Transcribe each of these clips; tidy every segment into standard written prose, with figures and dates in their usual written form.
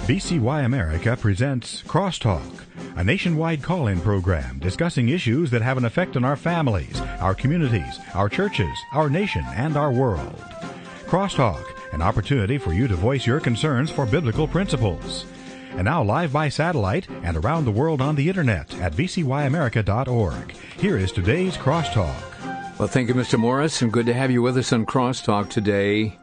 WWII America presents Crosstalk, a nationwide call-in program discussing issues that have an effect on our families, our communities, our churches, our nation, and our world. Crosstalk, an opportunity for you to voice your concerns for biblical principles. And now live by satellite and around the world on the internet at vcyamerica.org. Here is today's Crosstalk. Well, thank you, Mr. Morris, and good to have you with us on Crosstalk today.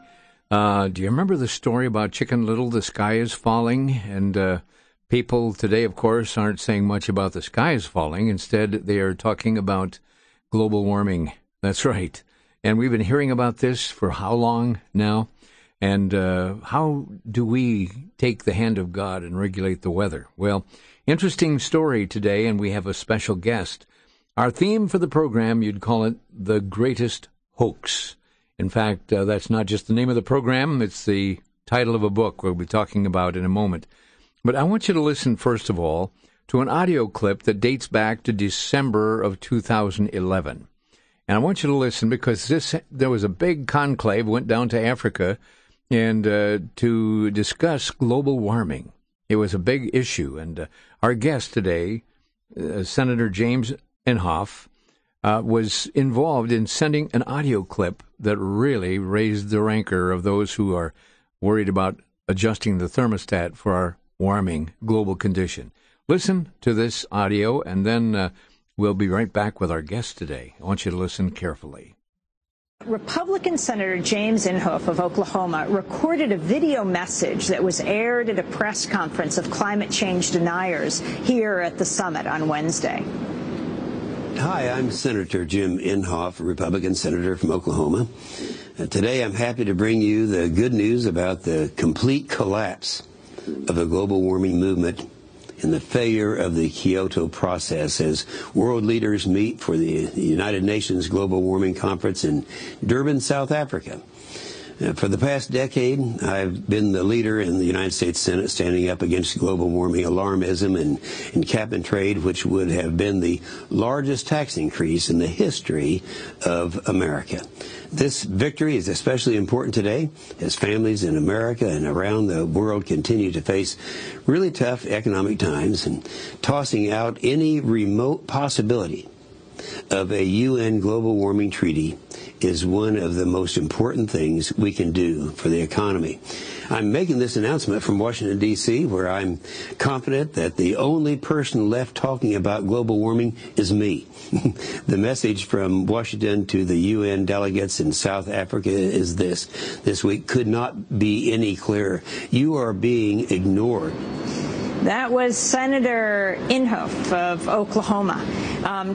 Do you remember the story about Chicken Little, the sky is falling? And people today, of course, aren't saying much about the sky is falling. Instead, they are talking about global warming. That's right. And we've been hearing about this for how long now? And how do we take the hand of God and regulate the weather? Well, interesting story today, and we have a special guest. Our theme for the program, you'd call it The Greatest Hoax. In fact, that's not just the name of the program, it's the title of a book we'll be talking about in a moment. But I want you to listen, first of all, to an audio clip that dates back to December of 2011. And I want you to listen because there was a big conclave, went down to Africa, and to discuss global warming. It was a big issue. And our guest today, Senator James Inhofe, was involved in sending an audio clip that really raised the rancor of those who are worried about adjusting the thermostat for our warming global condition. Listen to this audio, and then we'll be right back with our guest today. I want you to listen carefully. Republican Senator James Inhofe of Oklahoma recorded a video message that was aired at a press conference of climate change deniers here at the summit on Wednesday. Hi, I'm Senator Jim Inhofe, a Republican senator from Oklahoma. Today I'm happy to bring you the good news about the complete collapse of the global warming movement and the failure of the Kyoto process as world leaders meet for the United Nations Global Warming Conference in Durban, South Africa. For the past decade, I've been the leader in the United States Senate standing up against global warming alarmism and cap and trade, which would have been the largest tax increase in the history of America. This victory is especially important today as families in America and around the world continue to face really tough economic times, and tossing out any remote possibility of a UN global warming treaty is one of the most important things we can do for the economy. I'm making this announcement from Washington, D.C., where I'm confident that the only person left talking about global warming is me. The message from Washington to the UN delegates in South Africa is this week could not be any clearer. You are being ignored. That was Senator Inhofe of Oklahoma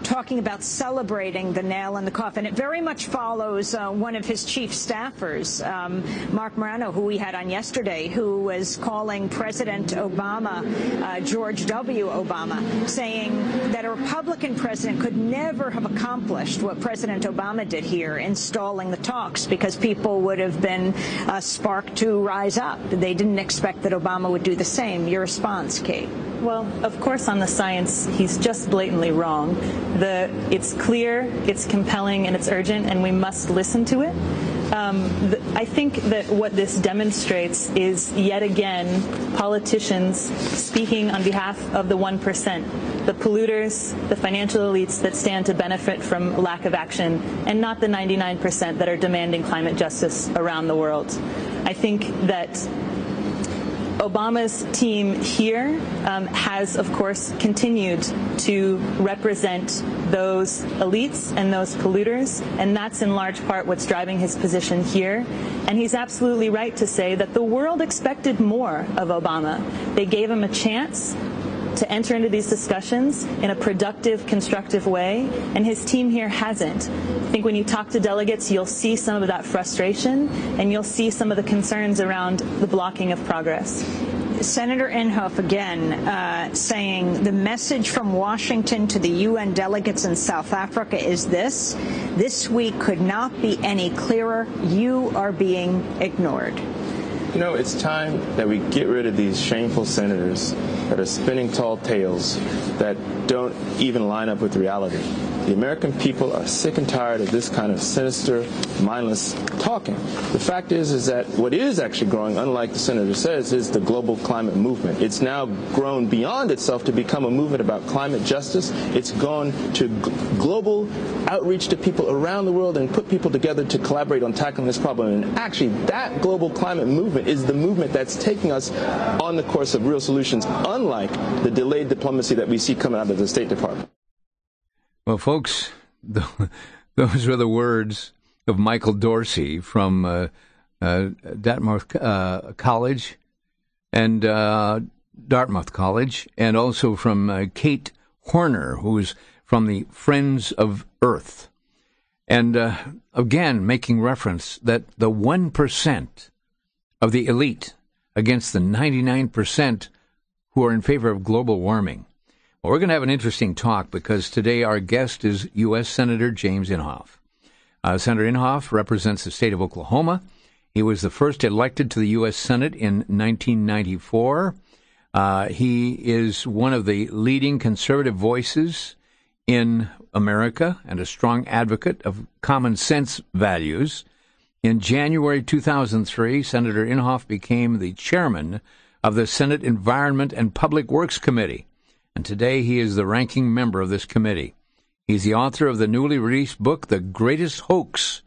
talking about celebrating the nail in the coffin. It very much follows one of his chief staffers, Mark Morano, who we had on yesterday, who was calling President Obama, George W. Obama, saying that a Republican president could never have accomplished what President Obama did here, installing the talks, because people would have been sparked to rise up. They didn't expect that Obama would do the same. Your response, Kate? Well, of course, on the science, he's just blatantly wrong. It's clear, it's compelling, and it's urgent, and we must listen to it. I think that what this demonstrates is, yet again, politicians speaking on behalf of the 1%, the polluters, the financial elites that stand to benefit from lack of action, and not the 99% that are demanding climate justice around the world. I think that Obama's team here has, of course, continued to represent those elites and those polluters, and that's in large part what's driving his position here. And he's absolutely right to say that the world expected more of Obama. They gave him a chance to enter into these discussions in a productive, constructive way, and his team here hasn't. I think when you talk to delegates, you'll see some of that frustration, and you'll see some of the concerns around the blocking of progress. Senator Inhofe again saying the message from Washington to the UN delegates in South Africa is this week could not be any clearer. You are being ignored. You know, it's time that we get rid of these shameful senators that are spinning tall tales that don't even line up with reality. The American people are sick and tired of this kind of sinister, mindless talking. The fact is that what is actually growing, unlike the senator says, is the global climate movement. It's now grown beyond itself to become a movement about climate justice. It's gone to global outreach to people around the world and put people together to collaborate on tackling this problem. And actually, that global climate movement is the movement that's taking us on the course of real solutions, unlike the delayed diplomacy that we see coming out of the State Department. Well, folks, those were the words of Michael Dorsey from Dartmouth College, and also from Kate Horner, who's from the Friends of Earth. And again, making reference that the 1% of the elite against the 99% who are in favor of global warming. Well, we're going to have an interesting talk because today our guest is U.S. Senator James Inhofe. Senator Inhofe represents the state of Oklahoma. He was the first elected to the U.S. Senate in 1994. He is one of the leading conservative voices in America and a strong advocate of common sense values. In January 2003, Senator Inhofe became the chairman of the Senate Environment and Public Works Committee, and today he is the ranking member of this committee. He's the author of the newly released book, The Greatest Hoax,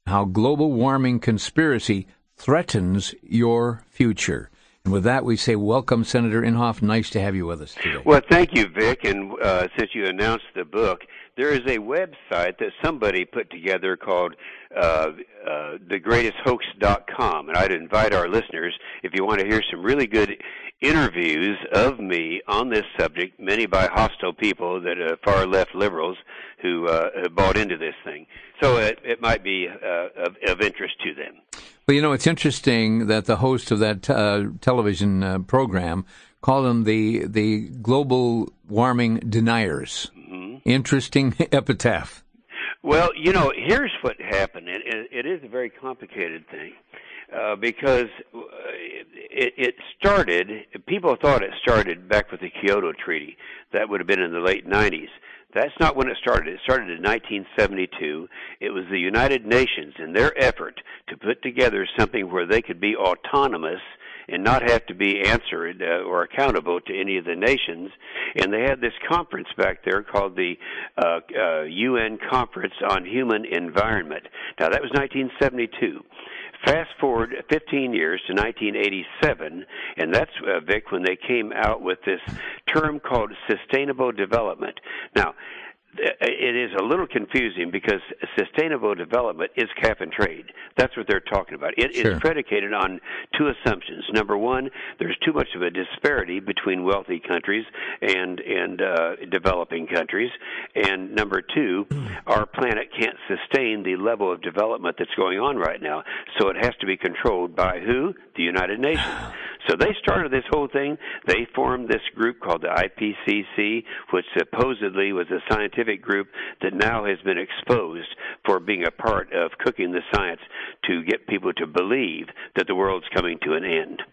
How Global Warming Conspiracy Threatens Your Future. And with that, we say welcome, Senator Inhofe. Nice to have you with us today. Well, thank you, Vic. And since you announced the book, there is a website that somebody put together called thegreatesthoax.com. And I'd invite our listeners, if you want to hear some really good interviews of me on this subject, many by hostile people that are far-left liberals who have bought into this thing. So it might be of interest to them. Well, you know, it's interesting that the host of that television program called them the global warming deniers. Mm-hmm. Interesting epitaph. Well, you know, here's what happened. It is a very complicated thing because it started, people thought it started back with the Kyoto Treaty. That would have been in the late 90s. That's not when it started. It started in 1972. It was the United Nations in their effort to put together something where they could be autonomous and not have to be answered or accountable to any of the nations. And they had this conference back there called the UN Conference on Human Environment. Now, that was 1972. Fast forward 15 years to 1987, and that's, Vic, when they came out with this term called sustainable development. Now, it is a little confusing because sustainable development is cap and trade. That's what they're talking about. It is predicated on two assumptions. Number one, there's too much of a disparity between wealthy countries and developing countries. And number two, our planet can't sustain the level of development that's going on right now. So it has to be controlled by who? The United Nations. So they started this whole thing. They formed this group called the IPCC, which supposedly was a scientific group that now has been exposed for being a part of cooking the science to get people to believe that the world's coming to an end.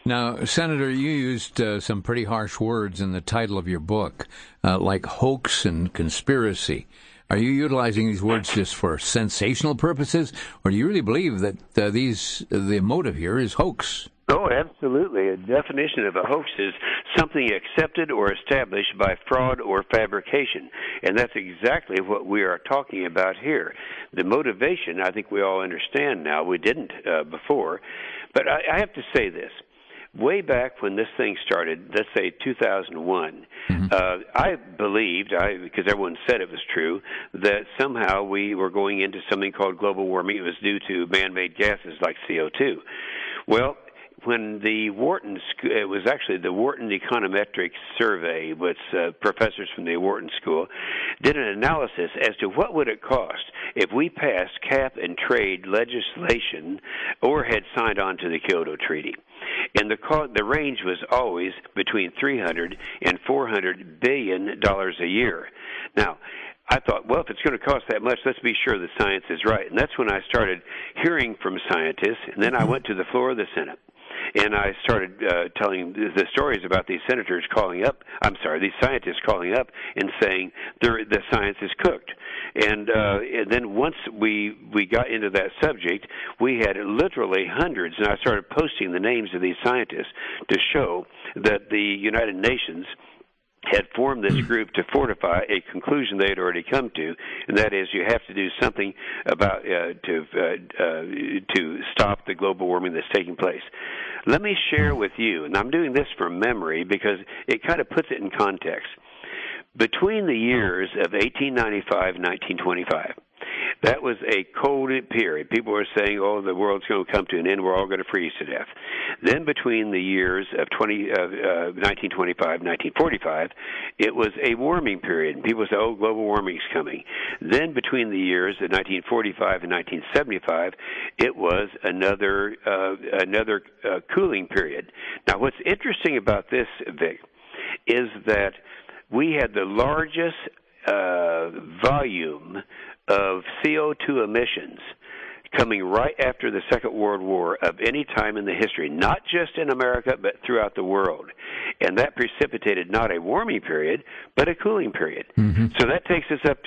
Now, Senator, you used some pretty harsh words in the title of your book, like hoax and conspiracy. Are you utilizing these words just for sensational purposes, or do you really believe that the motive here is hoax? Oh, absolutely. A definition of a hoax is something accepted or established by fraud or fabrication. And that's exactly what we are talking about here. The motivation, I think we all understand now. We didn't before. But I have to say this. Way back when this thing started, let's say 2001, I believed, because everyone said it was true, that somehow we were going into something called global warming. It was due to man-made gases like CO2. Well, when it was actually the Wharton Econometrics Survey, with professors from the Wharton School, did an analysis as to what would it cost if we passed cap and trade legislation or had signed on to the Kyoto Treaty. And the range was always between $300 and $400 billion a year. Now, I thought, well, if it's going to cost that much, let's be sure the science is right. And that's when I started hearing from scientists, and then I went to the floor of the Senate. And I started telling the stories about these scientists calling up and saying the science is cooked. And then once we got into that subject, we had literally hundreds, and I started posting the names of these scientists to show that the United Nations had formed this group to fortify a conclusion they had already come to, and that is you have to do something about to stop the global warming that's taking place. Let me share with you, and I'm doing this from memory because it kind of puts it in context. Between the years of 1895 and 1925, that was a cold period. People were saying, oh, the world's going to come to an end. We're all going to freeze to death. Then between the years of 1925 and 1945, it was a warming period. And people said, oh, global warming's coming. Then between the years of 1945 and 1975, it was another cooling period. Now, what's interesting about this, Vic, is that we had the largest volume of CO2 emissions coming right after the Second World War of any time in the history, not just in America, but throughout the world. And that precipitated not a warming period, but a cooling period. Mm-hmm. So that takes us up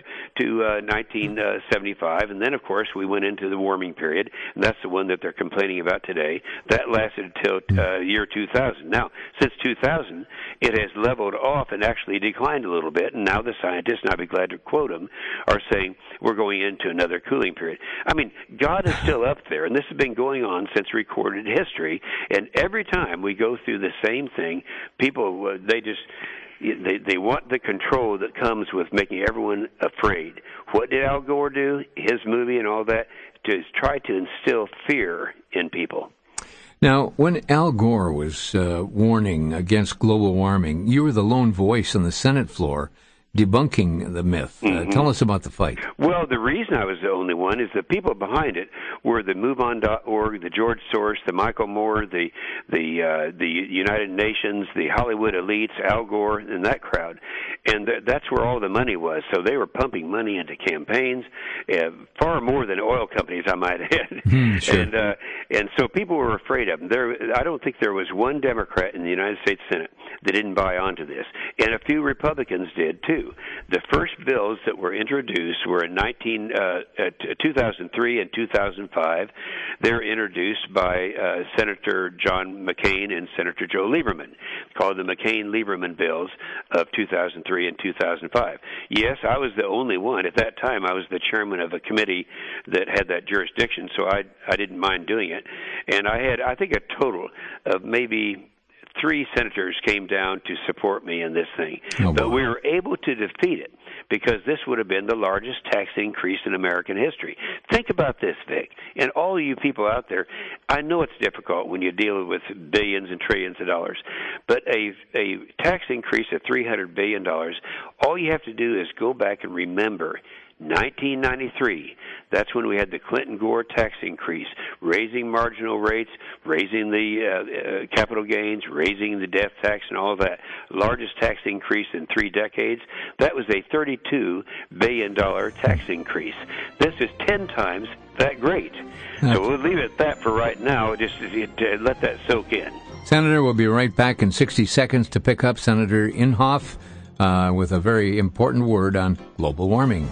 to 1975, and then, of course, we went into the warming period, and that's the one that they're complaining about today. That lasted until year 2000. Now, since 2000, it has leveled off and actually declined a little bit, and now the scientists, and I'll be glad to quote them, are saying we're going into another cooling period. I mean, God is still up there, and this has been going on since recorded history, and every time we go through the same thing, people, they want the control that comes with making everyone afraid. What did Al Gore do? His movie and all that, to try to instill fear in people. Now, when Al Gore was warning against global warming, you were the lone voice on the Senate floor debunking the myth. Tell us about the fight. Well, the reason I was the only one is the people behind it were the MoveOn.org, the George Soros, the Michael Moore, the United Nations, the Hollywood elites, Al Gore, and that crowd. And that's where all the money was. So they were pumping money into campaigns, far more than oil companies, I might add. Sure. And so people were afraid of them. I don't think there was one Democrat in the United States Senate that didn't buy onto this. And a few Republicans did, too. The first bills that were introduced were in 2003 and 2005. They're introduced by Senator John McCain and Senator Joe Lieberman, called the McCain-Lieberman bills of 2003 and 2005. Yes, I was the only one. At that time, I was the chairman of a committee that had that jurisdiction, so I didn't mind doing it. And I had, I think, a total of maybe 3 senators came down to support me in this thing. But we were able to defeat it because this would have been the largest tax increase in American history. Think about this, Vic, and all of you people out there. I know it's difficult when you deal with billions and trillions of dollars, but a tax increase of $300 billion, all you have to do is go back and remember 1993, that's when we had the Clinton-Gore tax increase, raising marginal rates, raising the capital gains, raising the death tax and all of that. Largest tax increase in 3 decades. That was a $32 billion tax increase. This is 10 times that great. So we'll leave it at that for right now, just to let that soak in. Senator, we'll be right back in 60 seconds to pick up Senator Inhofe with a very important word on global warming.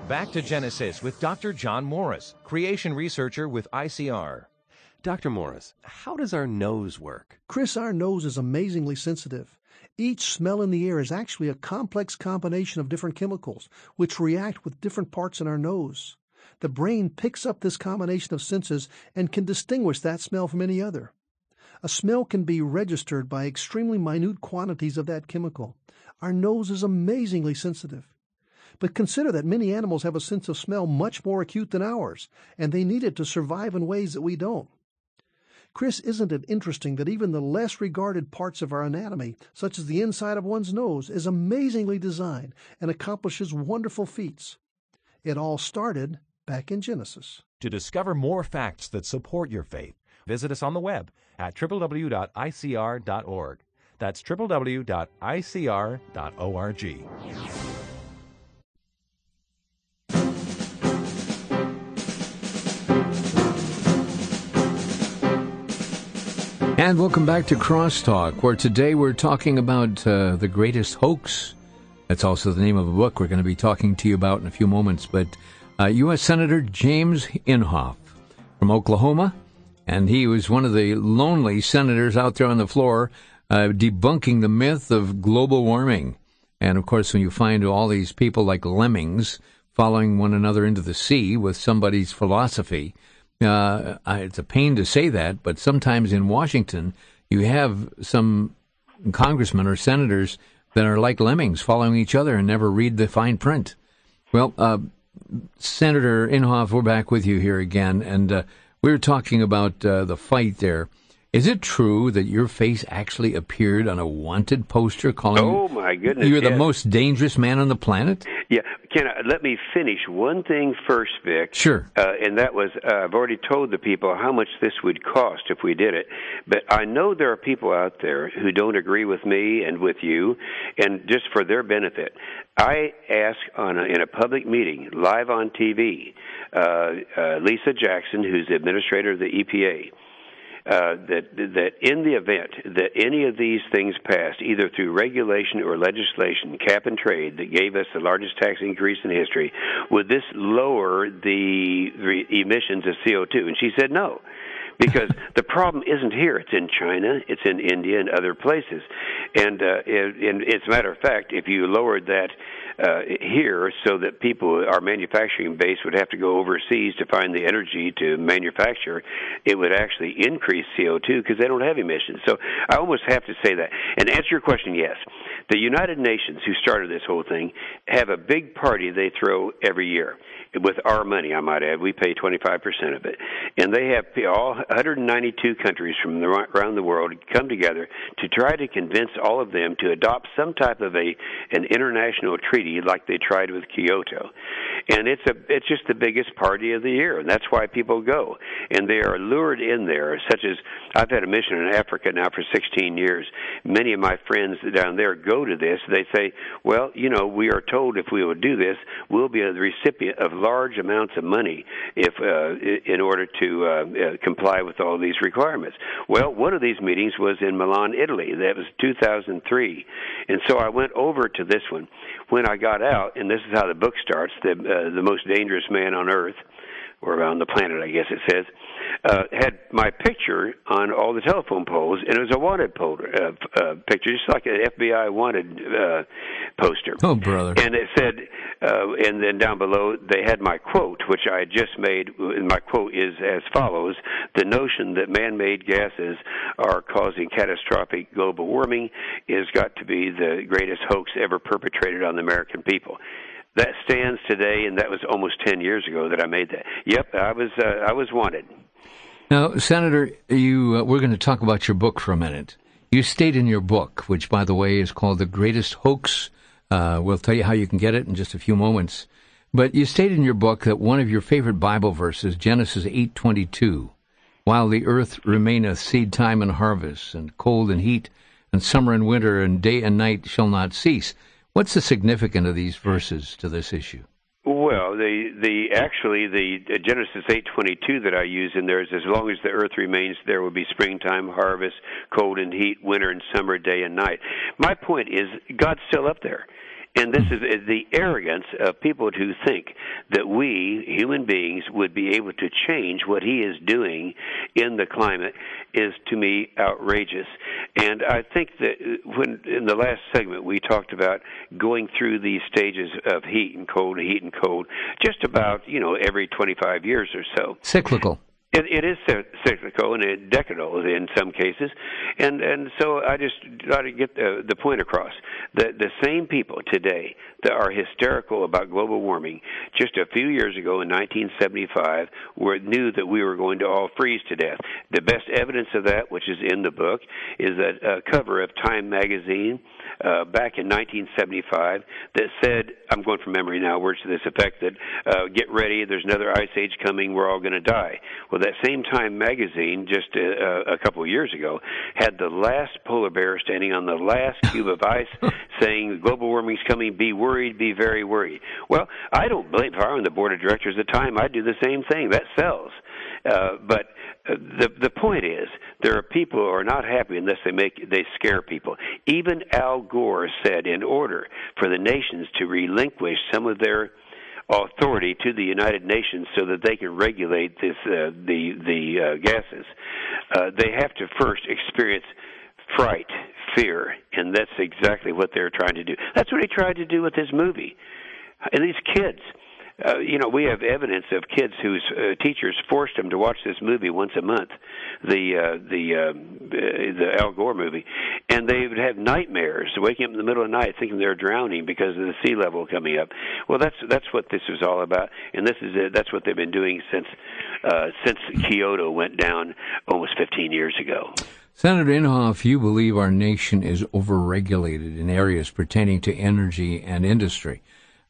Back to Genesis with Dr. John Morris, creation researcher with ICR. Dr. Morris, how does our nose work? Chris, our nose is amazingly sensitive. Each smell in the air is actually a complex combination of different chemicals, which react with different parts in our nose. The brain picks up this combination of senses and can distinguish that smell from any other. A smell can be registered by extremely minute quantities of that chemical. Our nose is amazingly sensitive. But consider that many animals have a sense of smell much more acute than ours, and they need it to survive in ways that we don't. Chris, isn't it interesting that even the less regarded parts of our anatomy, such as the inside of one's nose, is amazingly designed and accomplishes wonderful feats? It all started back in Genesis. To discover more facts that support your faith, visit us on the web at www.icr.org. That's www.icr.org. And welcome back to Crosstalk, where today we're talking about the Greatest Hoax. That's also the name of a book we're going to be talking to you about in a few moments. But U.S. Senator James Inhofe from Oklahoma, and he was one of the lonely senators out there on the floor debunking the myth of global warming. And, of course, when you find all these people like lemmings following one another into the sea with somebody's philosophy, it's a pain to say that, but sometimes in Washington, you have some congressmen or senators that are like lemmings following each other and never read the fine print. Well, Senator Inhofe, we're back with you here again, and we were talking about the fight there. Is it true that your face actually appeared on a wanted poster calling my goodness, you're the most dangerous man on the planet? Yeah. Let me finish one thing first, Vic. Sure. And that was, I've already told the people how much this would cost if we did it. But I know there are people out there who don't agree with me and with you, and just for their benefit, I ask in a public meeting, live on TV, Lisa Jackson, who's the administrator of the EPA, that in the event that any of these things passed, either through regulation or legislation, cap and trade, that gave us the largest tax increase in history, would this lower the emissions of CO2? And she said no. Because the problem isn't here. It's in China, it's in India, and other places. And as a matter of fact, if you lowered that here so that our manufacturing base would have to go overseas to find the energy to manufacture, it would actually increase CO2 because they don't have emissions. So I almost have to say that. And to answer your question, yes. The United Nations, who started this whole thing, have a big party they throw every year. With our money, I might add. We pay 25% of it. And they have all 192 countries from around the world come together to try to convince all of them to adopt some type of an international treaty like they tried with Kyoto. And it's just the biggest party of the year, and that's why people go. And they are lured in there, such as I've had a mission in Africa now for 16 years. Many of my friends down there go to this. They say, well, we are told if we would do this, we'll be the recipient of large amounts of money in order to comply with all these requirements. Well, one of these meetings was in Milan, Italy. That was 2003. And so I went over to this one. When I got out, and this is how the book starts, the most dangerous man on earth, or on the planet, I guess it says, had my picture on all the telephone poles, and it was a wanted picture, just like an FBI wanted poster. Oh, brother. And it said, and then down below, they had my quote, which I just made. My quote is as follows: the notion that man-made gases are causing catastrophic global warming has got to be the greatest hoax ever perpetrated on the American people. That stands today, and that was almost 10 years ago that I made that. Yep, I was wanted. Now, Senator, we're going to talk about your book for a minute. You state in your book, which, by the way, is called The Greatest Hoax. We'll tell you how you can get it in just a few moments. But you state in your book that one of your favorite Bible verses, Genesis 8:22, while the earth remaineth seed time and harvest, and cold and heat, and summer and winter, and day and night shall not cease. What's the significance of these verses to this issue? Well, the Genesis 8:22 that I use in there is, as long as the earth remains, there will be springtime, harvest, cold and heat, winter and summer, day and night. My point is, God's still up there. And this is the arrogance of people who think that we, human beings, would be able to change what he is doing in the climate is, to me, outrageous. And I think that when in the last segment we talked about going through these stages of heat and cold, just about, every 25 years or so. Cyclical. It is cyclical and decadal in some cases, and so I just try to get the point across. The same people today that are hysterical about global warming just a few years ago in 1975 knew that we were going to all freeze to death. The best evidence of that, which is in the book, is a cover of Time magazine back in 1975 that said, I'm going from memory now, words to this effect, that get ready, there's another ice age coming, we're all going to die. Well, Well, that same Time magazine, just a couple of years ago, had the last polar bear standing on the last cube of ice saying global warming's coming, be worried, be very worried. Well, I don't blame, if I were on the board of directors at the time, I'd do the same thing. That sells. But the point is, there are people who are not happy unless they scare people. Even Al Gore said, in order for the nations to relinquish some of their authority to the United Nations so that they can regulate the gases, they have to first experience fright, fear, and that's exactly what they're trying to do. That's what he tried to do with his movie. And these kids, we have evidence of kids whose teachers forced them to watch this movie once a month, the Al Gore movie, and they would have nightmares, waking up in the middle of the night thinking they're drowning because of the sea level coming up. Well, that's what this is all about, and that's what they've been doing since Kyoto went down almost 15 years ago. Senator Inhofe, you believe our nation is overregulated in areas pertaining to energy and industry.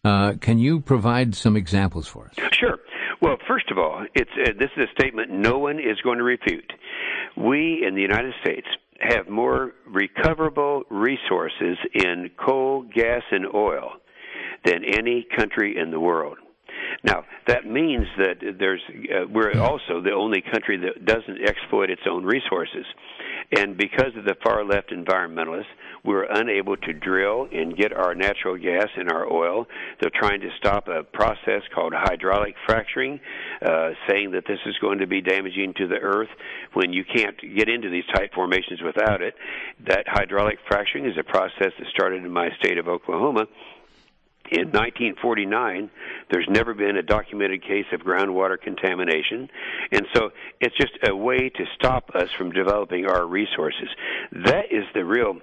Can you provide some examples for us? Sure. Well, first of all, this is a statement no one is going to refute. We in the United States have more recoverable resources in coal, gas, and oil than any country in the world. Now, that means that we're also the only country that doesn't exploit its own resources. And because of the far-left environmentalists, we're unable to drill and get our natural gas and our oil. They're trying to stop a process called hydraulic fracturing, saying that this is going to be damaging to the earth when you can't get into these tight formations without it. That hydraulic fracturing is a process that started in my state of Oklahoma. In 1949, there's never been a documented case of groundwater contamination, and so it's just a way to stop us from developing our resources. That is the real,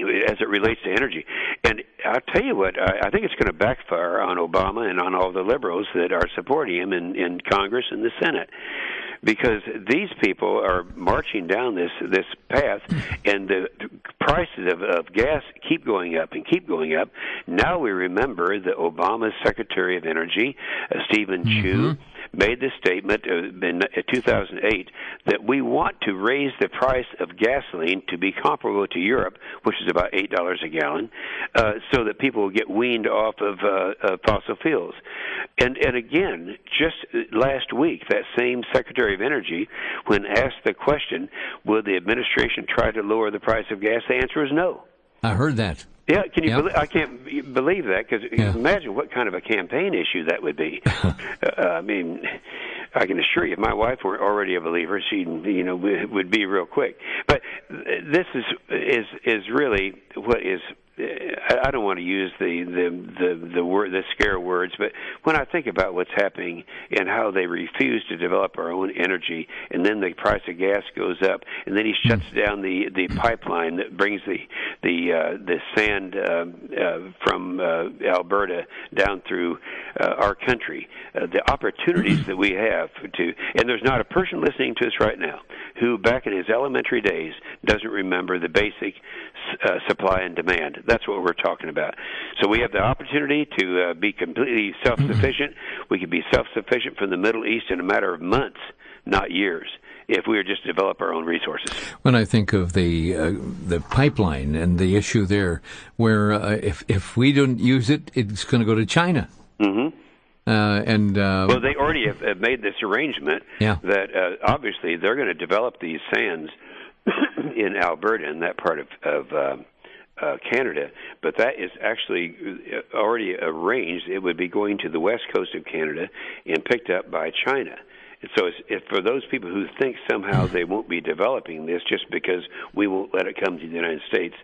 as it relates to energy. And I'll tell you what, I think it's going to backfire on Obama and on all the liberals that are supporting him in Congress and the Senate, because these people are marching down this path, and the prices of gas keep going up and keep going up. Now we remember that Obama's Secretary of Energy, Stephen Chu, made this statement in 2008 that we want to raise the price of gasoline to be comparable to Europe, which is about $8 a gallon, so that people will get weaned off of fossil fuels. And again, just last week, that same Secretary of Energy, when asked the question, will the administration try to lower the price of gas, the answer is no. I heard that. Yeah, can you? I can't believe that, because imagine what kind of a campaign issue that would be. I mean, I can assure you, if my wife were already a believer, she would be real quick. But this is really what is. I don't want to use the scare words, but when I think about what's happening and how they refuse to develop our own energy, and then the price of gas goes up, and then he shuts down the pipeline that brings the sand from Alberta down through our country, the opportunities that we have and there's not a person listening to us right now who back in his elementary days doesn't remember the basic supply and demand. That's what we're talking about. So we have the opportunity to be completely self-sufficient. We could be self-sufficient from the Middle East in a matter of months, not years, if we were just to develop our own resources. When I think of the pipeline and the issue there, where if we don't use it, it's going to go to China. Mm-hmm. Well, they already have made this arrangement that obviously they're going to develop these sands in Alberta and that part of Canada, but that is actually already arranged. It would be going to the west coast of Canada and picked up by China. And so it's for those people who think somehow they won't be developing this just because we won't let it come to the United States,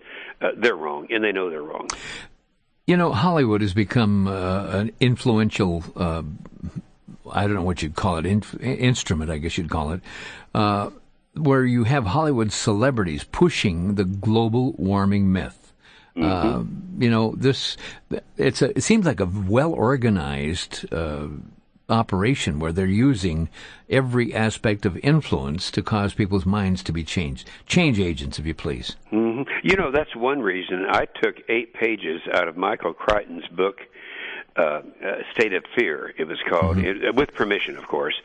they're wrong, and they know they're wrong. You know, Hollywood has become an influential, I don't know what you'd call it, instrument, I guess you'd call it, where you have Hollywood celebrities pushing the global warming myth. It seems like a well-organized operation where they're using every aspect of influence to cause people's minds to be changed. Change agents, if you please. Mm-hmm. You know, that's one reason I took 8 pages out of Michael Crichton's book, State of Fear, it was called, with permission, of course,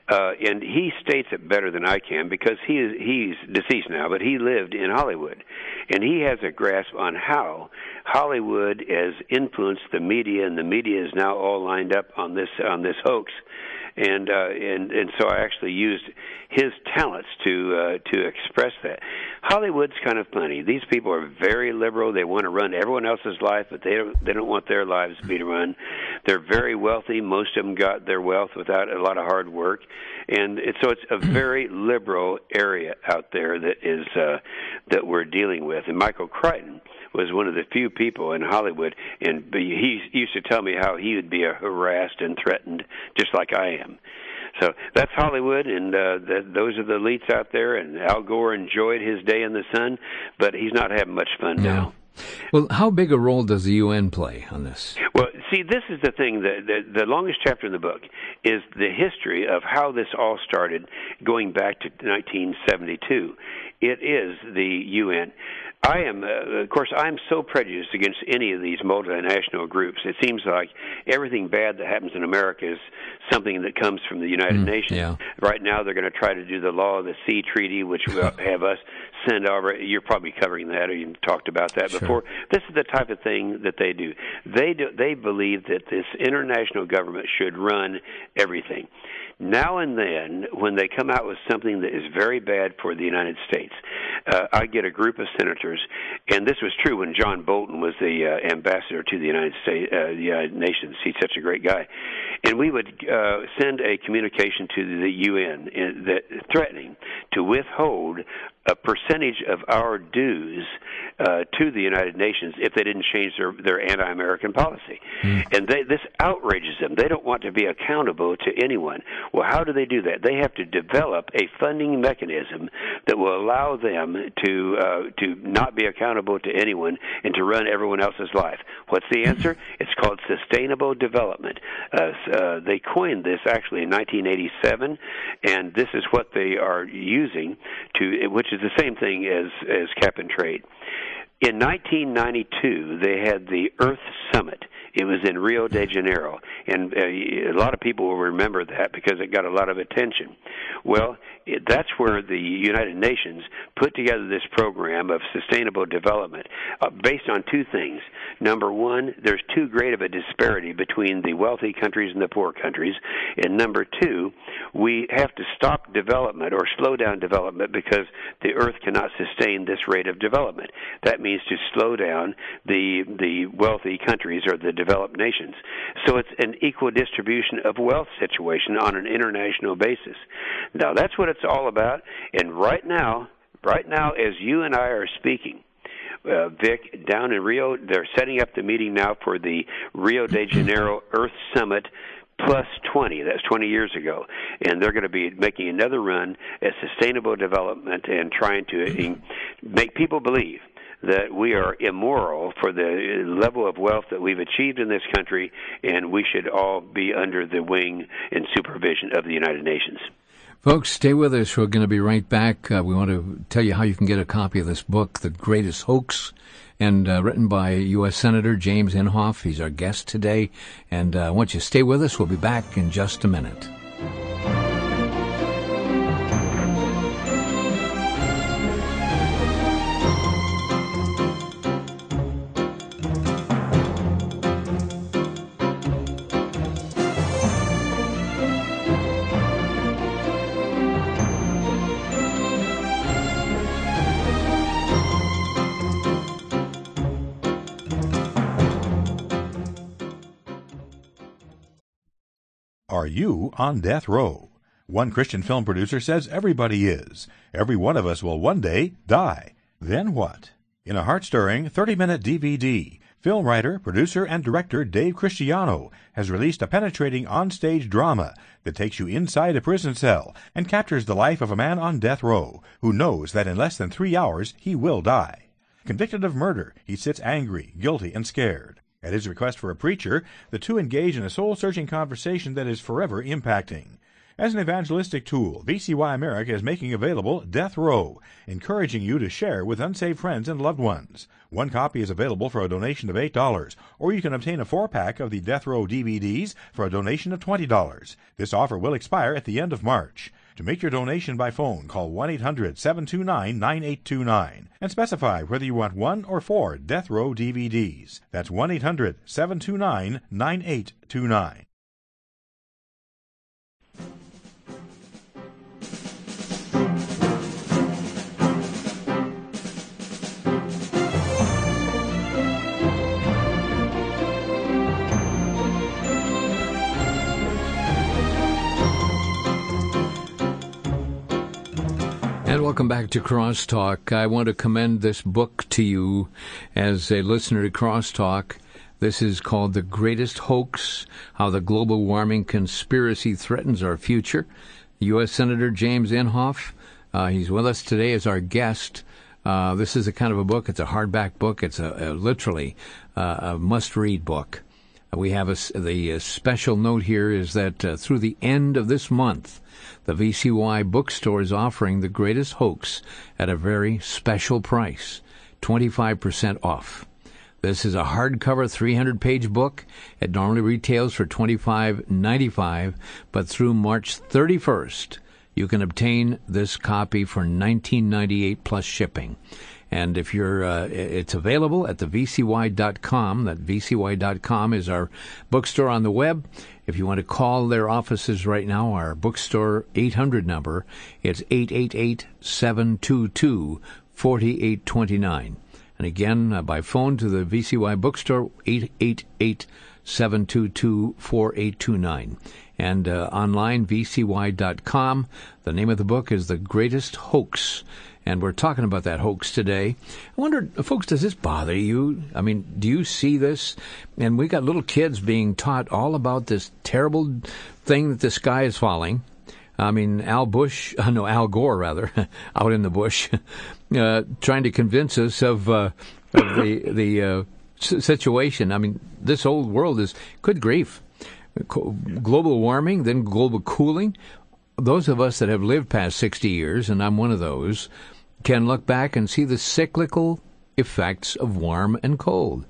And he states it better than I can because he's deceased now, but he lived in Hollywood. And he has a grasp on how Hollywood has influenced the media, and the media is now all lined up on this hoax. And so I actually used his talents to express that. Hollywood's kind of funny. These people are very liberal. They want to run everyone else's life, but they don't want their lives to be run. They're very wealthy. Most of them got their wealth without a lot of hard work, and so it's a very liberal area out there that we're dealing with. And Michael Crichton was one of the few people in Hollywood, and he used to tell me how he would be harassed and threatened just like I am. So that's Hollywood, and those are the elites out there, and Al Gore enjoyed his day in the sun, but he's not having much fun now. Well, how big a role does the UN play on this? Well, see, this is the thing. The longest chapter in the book is the history of how this all started going back to 1972. It is the UN. Of course, I'm so prejudiced against any of these multinational groups. It seems like everything bad that happens in America is something that comes from the United Nations. Yeah. Right now, they're going to try to do the Law of the Sea Treaty, which will have us send over. You're probably covering that, or you've talked about that before. This is the type of thing that they do. They believe that this international government should run everything. Now and then, when they come out with something that is very bad for the United States, I get a group of senators, and this was true when John Bolton was the ambassador to the United Nations. He's such a great guy. And we would send a communication to the UN threatening to withhold a percentage of our dues to the United Nations if they didn't change their anti-American policy. And this outrages them. They don't want to be accountable to anyone. Well, how do they do that? They have to develop a funding mechanism that will allow them to not be accountable to anyone and to run everyone else's life. What's the answer? It's called sustainable development. They coined this actually in 1987, and this is what they are using which is the same thing as cap and trade. In 1992, they had the Earth Summit. It was in Rio de Janeiro, and a lot of people will remember that because it got a lot of attention. Well, that's where the United Nations put together this program of sustainable development based on two things. Number one, there's too great of a disparity between the wealthy countries and the poor countries. And number two, we have to stop development or slow down development because the Earth cannot sustain this rate of development. That means to slow down the wealthy countries or the developed nations. So it's an equal distribution of wealth situation on an international basis. Now, that's what it's all about. And right now, as you and I are speaking, Vic, down in Rio, they're setting up the meeting now for the Rio de Janeiro Earth Summit plus 20. That's 20 years ago. And they're going to be making another run at sustainable development and trying to make people believe that we are immoral for the level of wealth that we've achieved in this country, and we should all be under the wing and supervision of the United Nations. Folks, stay with us. We're going to be right back. We want to tell you how you can get a copy of this book, The Greatest Hoax, and written by U.S. Senator James Inhofe. He's our guest today. And I want you to stay with us. We'll be back in just a minute. Are you on death row? One Christian film producer says everybody is. Every one of us will one day die. Then what? In a heart-stirring 30-minute DVD, film writer, producer, and director Dave Cristiano has released a penetrating onstage drama that takes you inside a prison cell and captures the life of a man on death row who knows that in less than 3 hours he will die. Convicted of murder, he sits angry, guilty, and scared. At his request for a preacher, the two engage in a soul-searching conversation that is forever impacting. As an evangelistic tool, VCY America is making available Death Row, encouraging you to share with unsaved friends and loved ones. One copy is available for a donation of $8, or you can obtain a 4-pack of the Death Row DVDs for a donation of $20. This offer will expire at the end of March. To make your donation by phone, call 1-800-729-9829 and specify whether you want 1 or 4 Death Row DVDs. That's 1-800-729-9829. And welcome back to Crosstalk. I want to commend this book to you as a listener to Crosstalk. This is called The Greatest Hoax, How the Global Warming Conspiracy Threatens Our Future. U.S. Senator James Inhofe, he's with us today as our guest. This is a kind of a book. It's a hardback book. It's literally a must-read book. We have the special note here is that through the end of this month, the VCY bookstore is offering The Greatest Hoax at a very special price, 25% off. This is a hardcover 300-page book. It normally retails for $25.95, but through March 31st, you can obtain this copy for $19.98 plus shipping. And if you're, it's available at the VCY.com. That VCY.com is our bookstore on the web. If you want to call their offices right now, our bookstore 800 number, it's 888-722-4829. And again, by phone to the VCY bookstore, 888-722-4829. And online, VCY.com. The name of the book is The Greatest Hoax. And we're talking about that hoax today. I wonder, folks, does this bother you? I mean, do you see this? And we got little kids being taught all about this terrible thing that the sky is falling. I mean, Al Gore, rather, out in the bush, trying to convince us of the situation. I mean, this old world is, good grief, global warming, then global cooling. Those of us that have lived past 60 years, and I'm one of those, can look back and see the cyclical effects of warm and cold.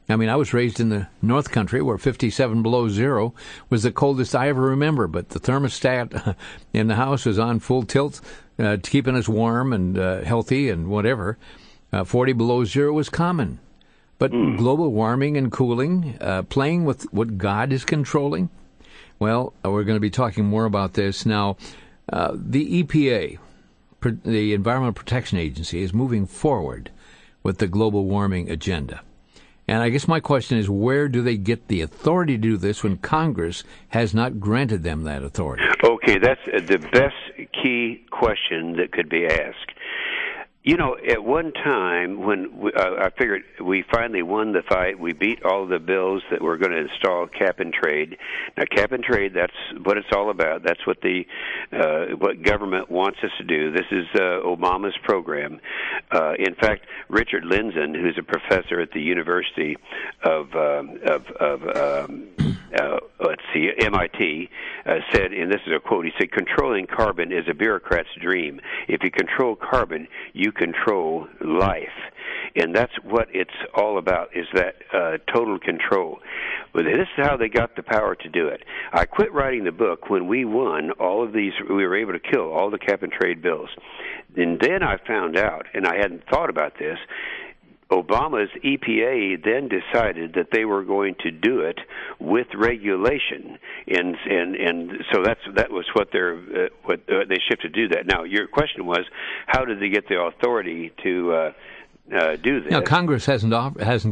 I mean, I was raised in the North Country where 57 below zero was the coldest I ever remember, but the thermostat in the house was on full tilt, keeping us warm and healthy and whatever. 40 below zero was common. But global warming and cooling, playing with what God is controlling, well, we're going to be talking more about this. Now, the EPA, the Environmental Protection Agency, is moving forward with the global warming agenda. And I guess my question is, where do they get the authority to do this when Congress has not granted them that authority? Okay, that's the best key question that could be asked. You know, at one time when I figured we finally won the fight, we beat all the bills that were going to install cap and trade. Now, cap and trade, that's what it's all about. That's what what government wants us to do. This is Obama's program. In fact, Richard Lindzen, who's a professor at the University of MIT, said, and this is a quote, he said, "Controlling carbon is a bureaucrat's dream. If you control carbon, you control life." And that's what it's all about, is that total control. But this is how they got the power to do it. I quit writing the book when we won all of these. We were able to kill all the cap and trade bills. And then I found out, and I hadn't thought about this, Obama's EPA then decided that they were going to do it with regulation, and so that was what they shifted to do that. Now, your question was, how did they get the authority to do this? Now, Congress hasn't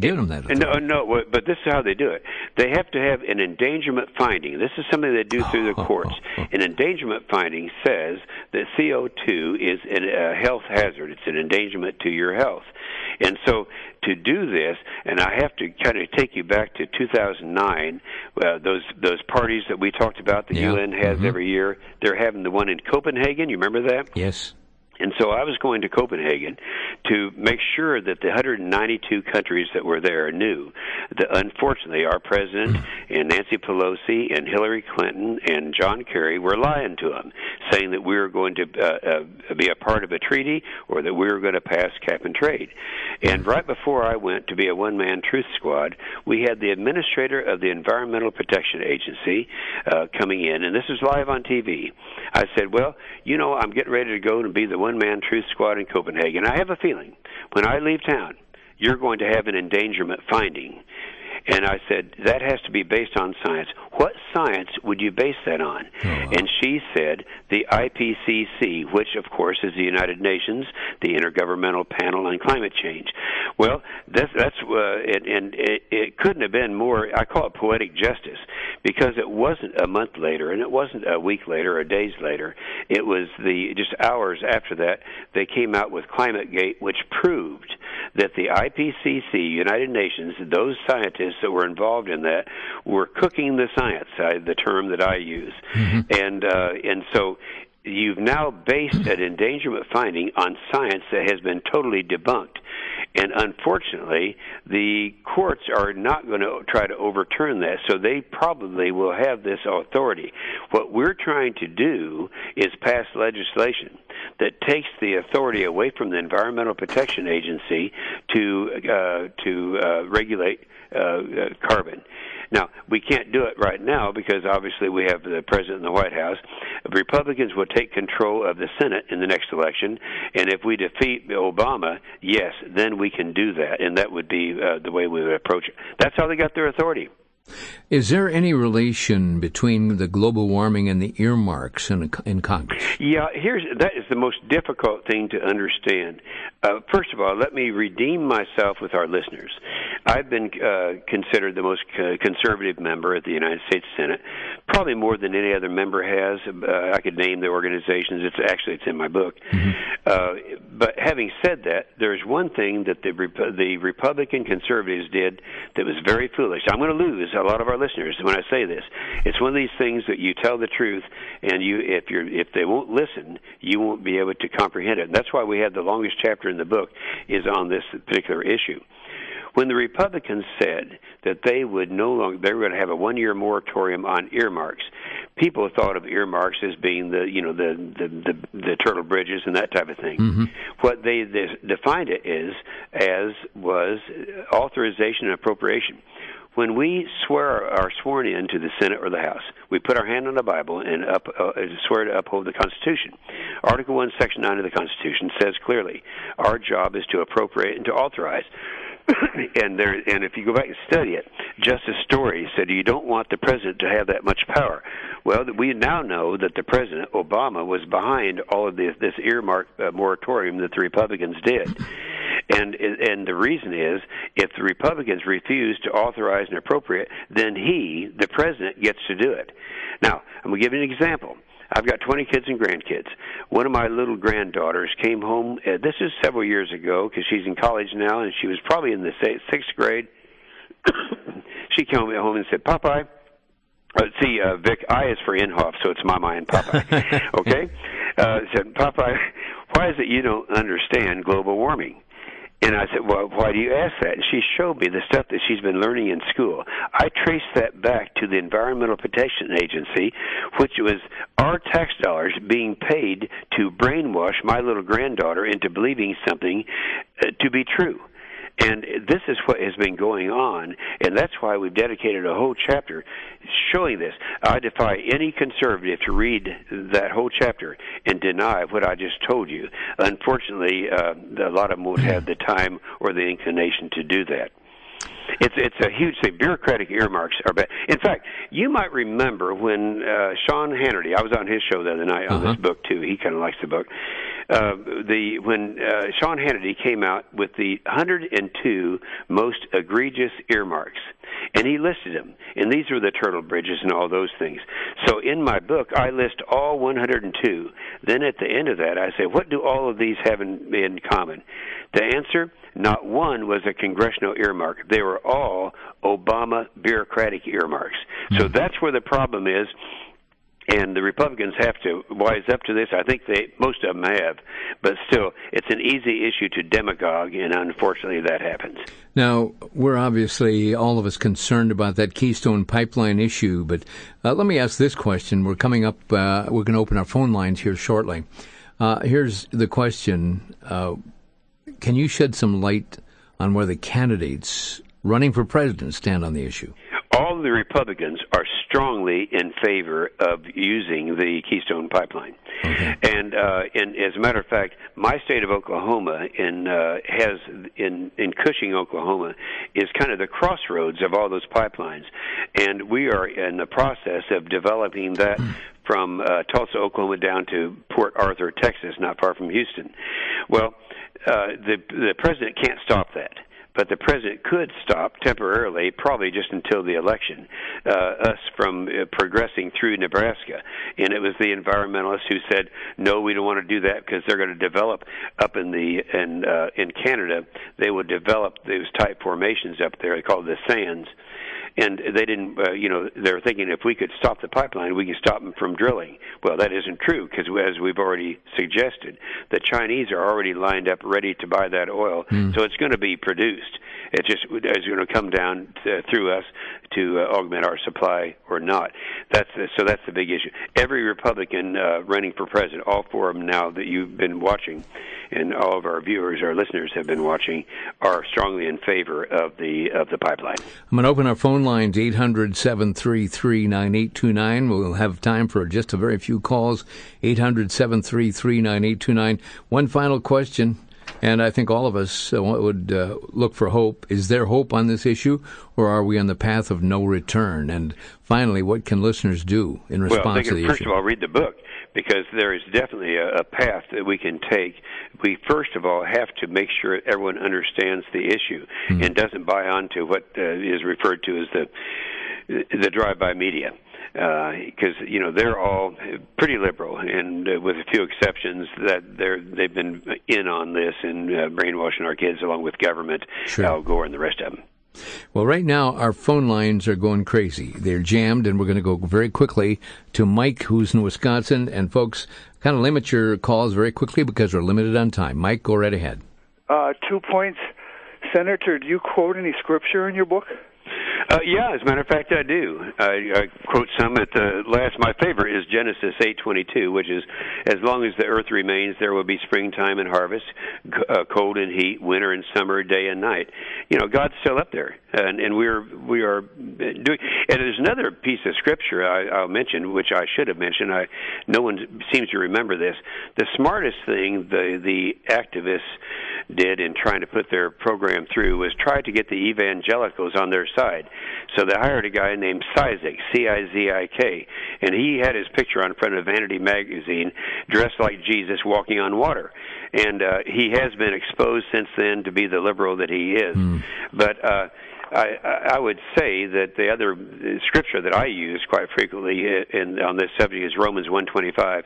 given them that authority. No, but this is how they do it. They have to have an endangerment finding. This is something they do through the courts. An endangerment finding says that CO2 is a health hazard. It's an endangerment to your health. And so to do this, and I have to kind of take you back to 2009, those parties that we talked about, the UN has every year, they're having the one in Copenhagen. You remember that? Yes. And so I was going to Copenhagen to make sure that the 192 countries that were there knew that, unfortunately, our president and Nancy Pelosi and Hillary Clinton and John Kerry were lying to them, saying that we were going to be a part of a treaty or that we were going to pass cap and trade. And right before I went to be a one-man truth squad, we had the administrator of the Environmental Protection Agency coming in, and this is live on TV. I said, well, you know, I'm getting ready to go and be the one-man truth squad in Copenhagen. I have a feeling when I leave town, you're going to have an endangerment finding. And I said, that has to be based on science. What science would you base that on? And she said, the IPCC, which, of course, is the United Nations, the Intergovernmental Panel on Climate Change. Well, it couldn't have been more, I call it poetic justice, because it wasn't a month later, and it wasn't a week later or days later. It was just hours after that, they came out with ClimateGate, which proved that the IPCC, United Nations, those scientists that were involved in that were cooking the science, the term that I use. And so you've now based an endangerment finding on science that has been totally debunked. And unfortunately, the courts are not going to try to overturn that, so they probably will have this authority. What we're trying to do is pass legislation that takes the authority away from the Environmental Protection Agency to regulate carbon. Now, we can't do it right now because obviously we have the president in the White House. Republicans will take control of the Senate in the next election, and if we defeat Obama, yes, then we can do that, and that would be the way we would approach it. That's how they got their authority. Is there any relation between the global warming and the earmarks in Congress? Yeah, that is the most difficult thing to understand. First of all, let me redeem myself with our listeners. I've been considered the most conservative member at the United States Senate, probably more than any other member has. I could name the organizations. It's in my book. But having said that, there's one thing that the Republican conservatives did that was very foolish. I'm going to lose a lot of our listeners when I say this. It's one of these things that you tell the truth, and if they won't listen, you won't be able to comprehend it. And that's why we have the longest chapter in the book is on this particular issue. When the Republicans said that they were going to have a 1-year moratorium on earmarks, people thought of earmarks as being the turtle bridges and that type of thing. Mm-hmm. What they defined it as was authorization and appropriation. When we are sworn into the Senate or the House, we put our hand on the Bible and swear to uphold the Constitution. Article 1, Section 9 of the Constitution says clearly, our job is to appropriate and to authorize. And if you go back and study it, Justice Story said you don't want the president to have that much power. Well, we now know that the president, Obama, was behind all of this earmark moratorium that the Republicans did. And the reason is, if the Republicans refuse to authorize and appropriate, then the president, gets to do it. Now, I'm going to give you an example. I've got 20 kids and grandkids. One of my little granddaughters came home, this is several years ago, because she's in college now, and she was probably in the 6th grade. She came home and said, Popeye, Vic, I is for Inhofe, so it's Mama and Popeye, okay? Said, Popeye, why is it you don't understand global warming? And I said, well, why do you ask that? And she showed me the stuff that she's been learning in school. I traced that back to the Environmental Protection Agency, which was our tax dollars being paid to brainwash my little granddaughter into believing something to be true. And this is what has been going on, and that's why we've dedicated a whole chapter showing this. I defy any conservative to read that whole chapter and deny what I just told you. Unfortunately, a lot of them won't have the time or the inclination to do that. It's a huge thing. Bureaucratic earmarks are bad. In fact, you might remember when Sean Hannity, I was on his show the other night on this book, too. He kind of likes the book. When Sean Hannity came out with the 102 most egregious earmarks, and he listed them, and these are the turtle bridges and all those things. So in my book, I list all 102. Then at the end of that, I say, what do all of these have in common? The answer, not one was a congressional earmark. They were all Obama bureaucratic earmarks. So that's where the problem is. And the Republicans have to wise up to this. I think most of them have. But still, it's an easy issue to demagogue, and unfortunately that happens. Now, we're obviously, all of us, concerned about that Keystone Pipeline issue, but let me ask this question. We're coming up, we're going to open our phone lines here shortly. Here's the question. Can you shed some light on where the candidates running for president stand on the issue? All the Republicans are strongly in favor of using the Keystone Pipeline. Okay. And as a matter of fact, my state of Oklahoma has in Cushing, Oklahoma, is kind of the crossroads of all those pipelines. And we are in the process of developing that from Tulsa, Oklahoma, down to Port Arthur, Texas, not far from Houston. Well, the president can't stop that. But the president could stop temporarily, probably just until the election, us from progressing through Nebraska. And it was the environmentalists who said, no, we don't want to do that because they're going to develop up in Canada. They would develop those type formations up there. They call it the sands. And they didn't, they were thinking if we could stop the pipeline, we could stop them from drilling. Well, that isn't true because, as we've already suggested, the Chinese are already lined up ready to buy that oil. So it's going to be produced. It just is going to come down through us to augment our supply or not. So that's the big issue. Every Republican running for president, all four of them now that you've been watching, and all of our viewers, our listeners have been watching, are strongly in favor of the pipeline. I'm going to open our phone lines, 800-733-9829. We'll have time for just a very few calls, 800-733-9829. One final question, and I think all of us would look for hope. Is there hope on this issue, or are we on the path of no return? And finally, what can listeners do in response to the issue? First of all, read the book, because there is definitely a path that we can take. We, first of all, have to make sure everyone understands the issue and doesn't buy onto what is referred to as the drive-by media. Because they're all pretty liberal, and with a few exceptions, that they've been in on this and brainwashing our kids, along with government, Al Gore, and the rest of them. Well, right now, our phone lines are going crazy. They're jammed, and we're going to go very quickly to Mike, who's in Wisconsin. And, folks, kind of limit your calls very quickly because we're limited on time. Mike, go right ahead. 2 points. Senator, do you quote any scripture in your book? Yeah, as a matter of fact, I do. I quote some at the last. My favorite is Genesis 8:22, which is, "As long as the earth remains, there will be springtime and harvest, cold and heat, winter and summer, day and night." God's still up there, and we are doing. And there's another piece of scripture I'll mention, which I should have mentioned. No one seems to remember this. The smartest thing the activists did in trying to put their program through was try to get the evangelicals on their side. So they hired a guy named Cizik, C-I-Z-I-K, and he had his picture on front of Vanity magazine, dressed like Jesus walking on water. And he has been exposed since then to be the liberal that he is. But I would say that the other scripture that I use quite frequently on this subject is Romans 1:25.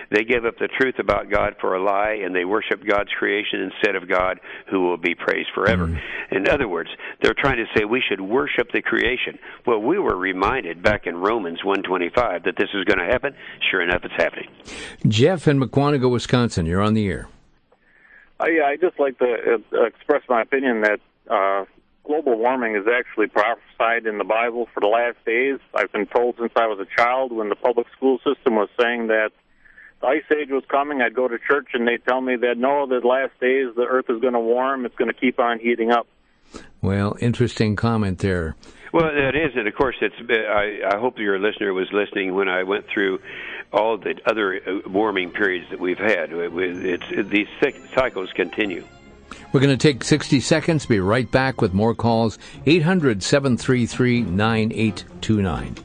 They give up the truth about God for a lie, and they worship God's creation instead of God, who will be praised forever. In other words, they're trying to say we should worship the creation. Well, we were reminded back in Romans 1:25 that this is going to happen. Sure enough, it's happening. Jeff in Mukwonago, Wisconsin, you're on the air. Yeah, I'd just like to express my opinion that global warming is actually prophesied in the Bible for the last days. I've been told since I was a child, when the public school system was saying that the ice age was coming, I'd go to church and they'd tell me that, no, the last days the earth is going to warm, it's going to keep on heating up. Well, interesting comment there. Well, it is, and of course, I hope your listener was listening when I went through all the other warming periods that we've had. These cycles continue. We're going to take 60 seconds, be right back with more calls, 800-733-9829.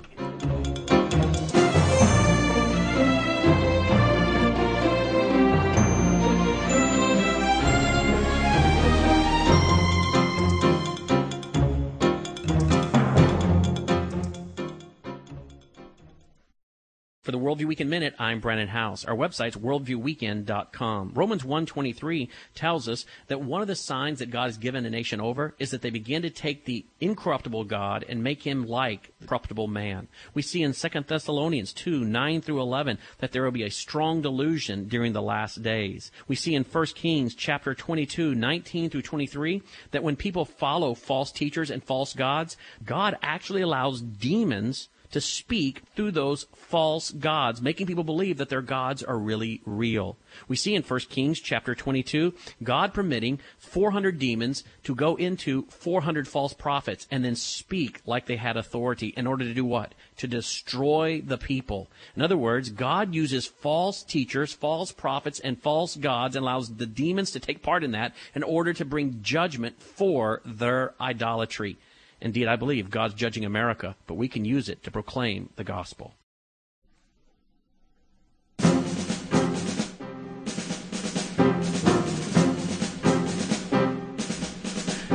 For the Worldview Weekend Minute, I'm Brennan House. Our website's worldviewweekend.com. Romans 1:23 tells us that one of the signs that God has given a nation over is that they begin to take the incorruptible God and make him like corruptible man. We see in 2 Thessalonians 2:9-11 that there will be a strong delusion during the last days. We see in 1 Kings chapter 22:19-23 that when people follow false teachers and false gods, God actually allows demons to speak through those false gods, making people believe that their gods are really real. We see in 1 Kings chapter 22, God permitting 400 demons to go into 400 false prophets and then speak like they had authority in order to do what? To destroy the people. In other words, God uses false teachers, false prophets, and false gods and allows the demons to take part in that in order to bring judgment for their idolatry. Indeed, I believe God's judging America, but we can use it to proclaim the gospel.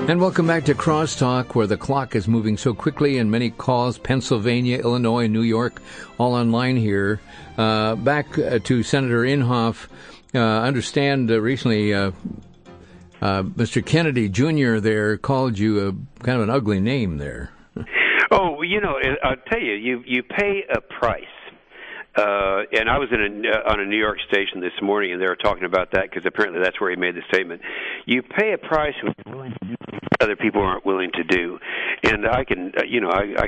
And welcome back to Crosstalk, where the clock is moving so quickly and many calls, Pennsylvania, Illinois, New York, all online here. Back to Senator Inhofe. Understand recently Mr. Kennedy Jr. there called you kind of an ugly name there. Oh, I'll tell you, you pay a price. And I was on a New York station this morning, and they were talking about that because apparently that's where he made the statement. You pay a price when you're willing to do things other people aren't willing to do. And I can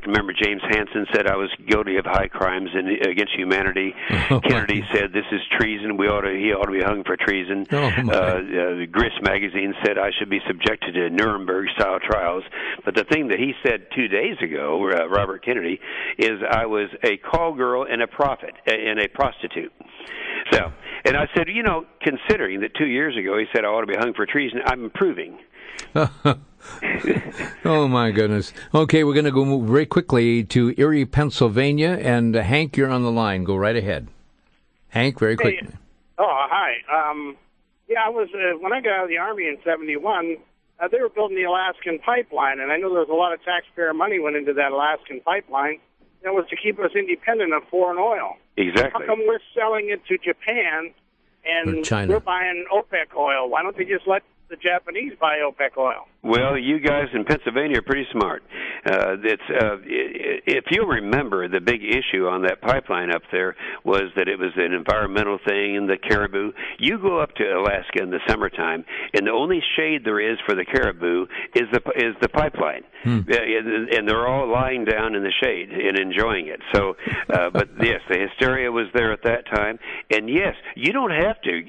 remember James Hansen said I was guilty of high crimes against humanity. Kennedy said this is treason. He ought to be hung for treason. The Grist magazine said I should be subjected to Nuremberg-style trials. But the thing that he said 2 days ago, Robert Kennedy, is I was a call girl and a prophet and a prostitute. So, and I said, considering that 2 years ago he said I ought to be hung for treason, I'm improving. Oh, my goodness. Okay, we're going to go move very quickly to Erie, Pennsylvania. And Hank, you're on the line. Go right ahead. Hank, very quickly. Hey. Oh, hi. I was when I got out of the Army in 1971, they were building the Alaskan pipeline, and I know there was a lot of taxpayer money went into that Alaskan pipeline. That was to keep us independent of foreign oil. Exactly. How come we're selling it to Japan and we're buying OPEC oil? Why don't they just let the Japanese buy OPEC oil? Well, you guys in Pennsylvania are pretty smart. If you remember, the big issue on that pipeline up there was that it was an environmental thing and the caribou. You go up to Alaska in the summertime, and the only shade there is for the caribou is the pipeline, and they're all lying down in the shade and enjoying it. So, but yes, the hysteria was there at that time, and yes, you don't have to.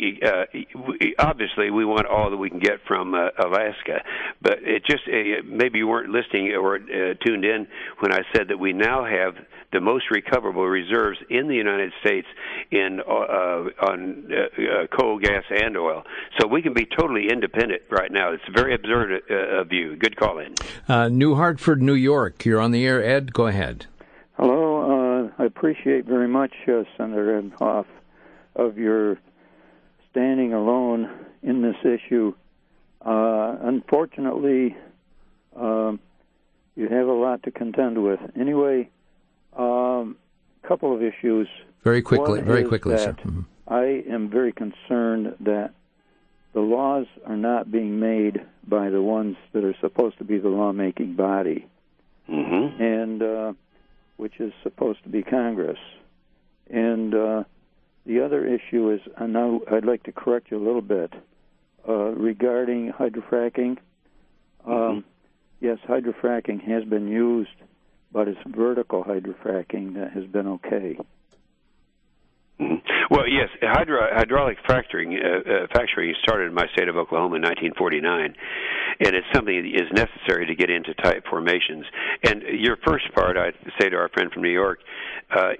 Obviously, we want all that we can get from Alaska. But it just maybe you weren't listening or tuned in when I said that we now have the most recoverable reserves in the United States on coal, gas, and oil. So we can be totally independent right now. It's very absurd of you. Good call in. New Hartford, New York. You're on the air, Ed. Go ahead. Hello. I appreciate very much, Senator Inhofe, of your standing alone in this issue. Unfortunately, you have a lot to contend with. Anyway, couple of issues. Very quickly, sir. Mm-hmm. I am very concerned that the laws are not being made by the ones that are supposed to be the lawmaking body, and which is supposed to be Congress. And the other issue is, I know I'd like to correct you a little bit. Regarding hydrofracking, yes, hydrofracking has been used, but it's vertical hydrofracking that has been okay. Well, yes, hydraulic fracturing started in my state of Oklahoma in 1949, and it's something that is necessary to get into tight formations. And your first part, I'd say to our friend from New York,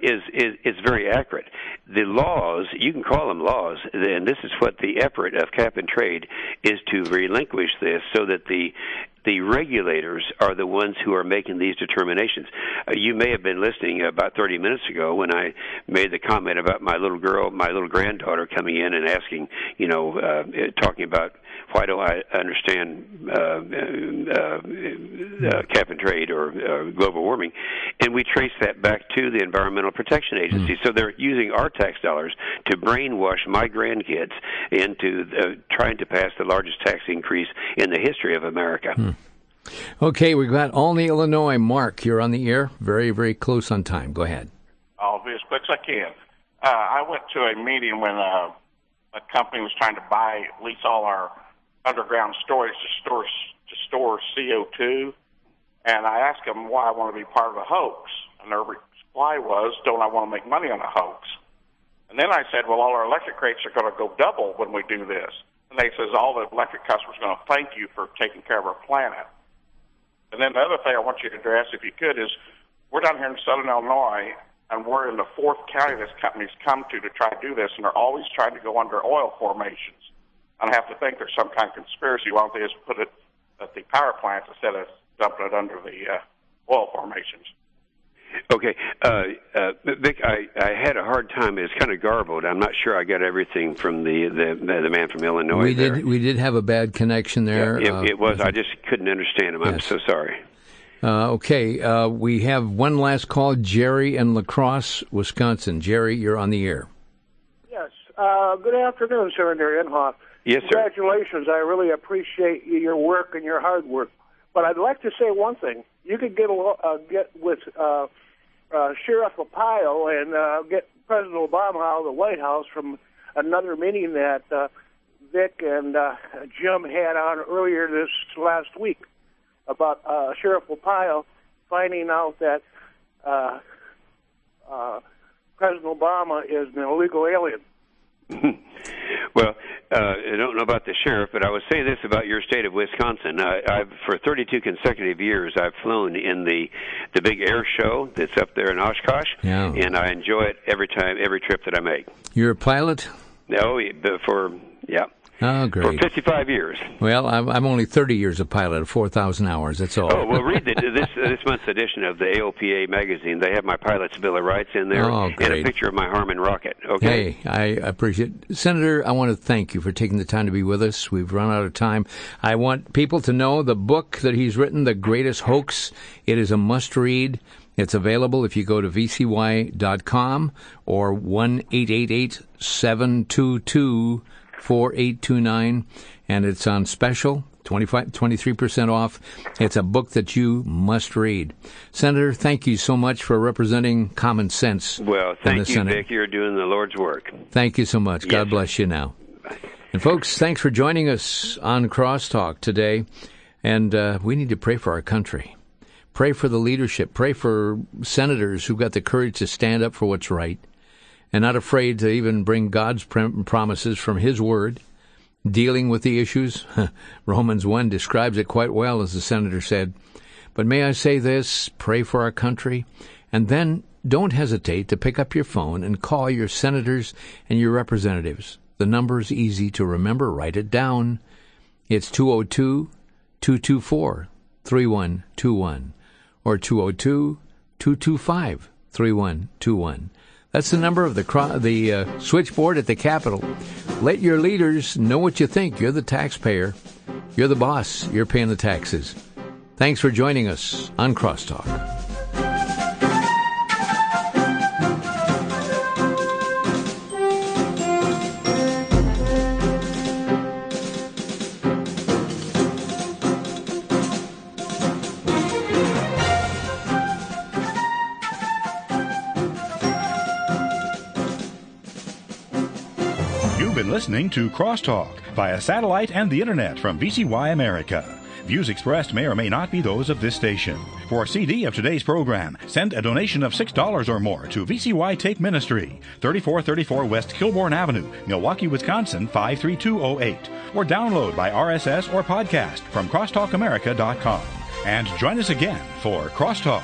is very accurate. The laws, you can call them laws, and this is what the effort of cap and trade is, to relinquish this so that the the regulators are the ones who are making these determinations. You may have been listening about 30 minutes ago when I made the comment about my little granddaughter coming in and asking, talking about why don't I understand cap and trade or global warming, and we trace that back to the Environmental Protection Agency. So they're using our tax dollars to brainwash my grandkids into trying to pass the largest tax increase in the history of America. Okay, we've got Olney, Illinois. Mark, you're on the air. Very, very close on time. Go ahead. I'll be as quick as I can. I went to a meeting when a company was trying to lease all our underground storage to store CO2, and I asked them why I want to be part of a hoax, and their reply was, don't I want to make money on a hoax? And then I said, well, all our electric rates are going to go double when we do this. And they says, all the electric customers are going to thank you for taking care of our planet. And then the other thing I want you to address, if you could, is we're down here in southern Illinois, and we're in the fourth county this company's come to try to do this, and they're always trying to go under oil formations. And I have to think there's some kind of conspiracy. Why don't they just put it at the power plants instead of dumping it under the oil formations? Okay. Vic, I had a hard time. It's kind of garbled. I'm not sure I got everything from the man from Illinois. We did have a bad connection there. Yeah, it was. I just couldn't understand him. I'm so sorry. Okay. We have one last call. Jerry in La Crosse, Wisconsin. Jerry, you're on the air. Yes. Good afternoon, Senator Inhofe. Yes, sir. Congratulations. I really appreciate your work and your hard work. But I'd like to say one thing. You could get with Sheriff Apio and get President Obama out of the White House from another meeting that Vic and Jim had on earlier this last week about Sheriff Apio finding out that President Obama is an illegal alien. Well, I don't know about the sheriff, but I would say this about your state of Wisconsin. I've for 32 consecutive years, I've flown in the big air show that's up there in Oshkosh, and I enjoy it every trip that I make. You're a pilot? No, Oh, great. For 55 years. Well, I'm only 30 years a pilot, 4,000 hours, that's all. Oh, well, read this month's edition of the AOPA magazine. They have my pilot's Bill of Rights in there and a picture of my Harmon rocket. Okay? Hey, I appreciate it. Senator, I want to thank you for taking the time to be with us. We've run out of time. I want people to know the book that he's written, The Greatest Hoax. It is a must-read. It's available if you go to vcy.com or 1-888-722-4829, and it's on special, 23% off. It's a book that you must read. Senator, thank you so much for representing common sense. Well, thank you, Vic. You're doing the Lord's work. Thank you so much. Yes. God bless you now. Bye. And folks, thanks for joining us on Crosstalk today. And we need to pray for our country. Pray for the leadership. Pray for senators who've got the courage to stand up for what's right and not afraid to even bring God's promises from His Word, dealing with the issues. Romans 1 describes it quite well, as the senator said. But may I say this, pray for our country, and then don't hesitate to pick up your phone and call your senators and your representatives. The number is easy to remember. Write it down. It's 202-224-3121 or 202-225-3121. That's the number of the switchboard at the Capitol. Let your leaders know what you think. You're the taxpayer. You're the boss. You're paying the taxes. Thanks for joining us on Crosstalk. Listening to Crosstalk via satellite and the internet from VCY America. Views expressed may or may not be those of this station. For a CD of today's program, send a donation of $6 or more to VCY Take Ministry, 3434 West Kilbourne Avenue, Milwaukee, Wisconsin, 53208, or download by RSS or podcast from crosstalkamerica.com. And join us again for Crosstalk.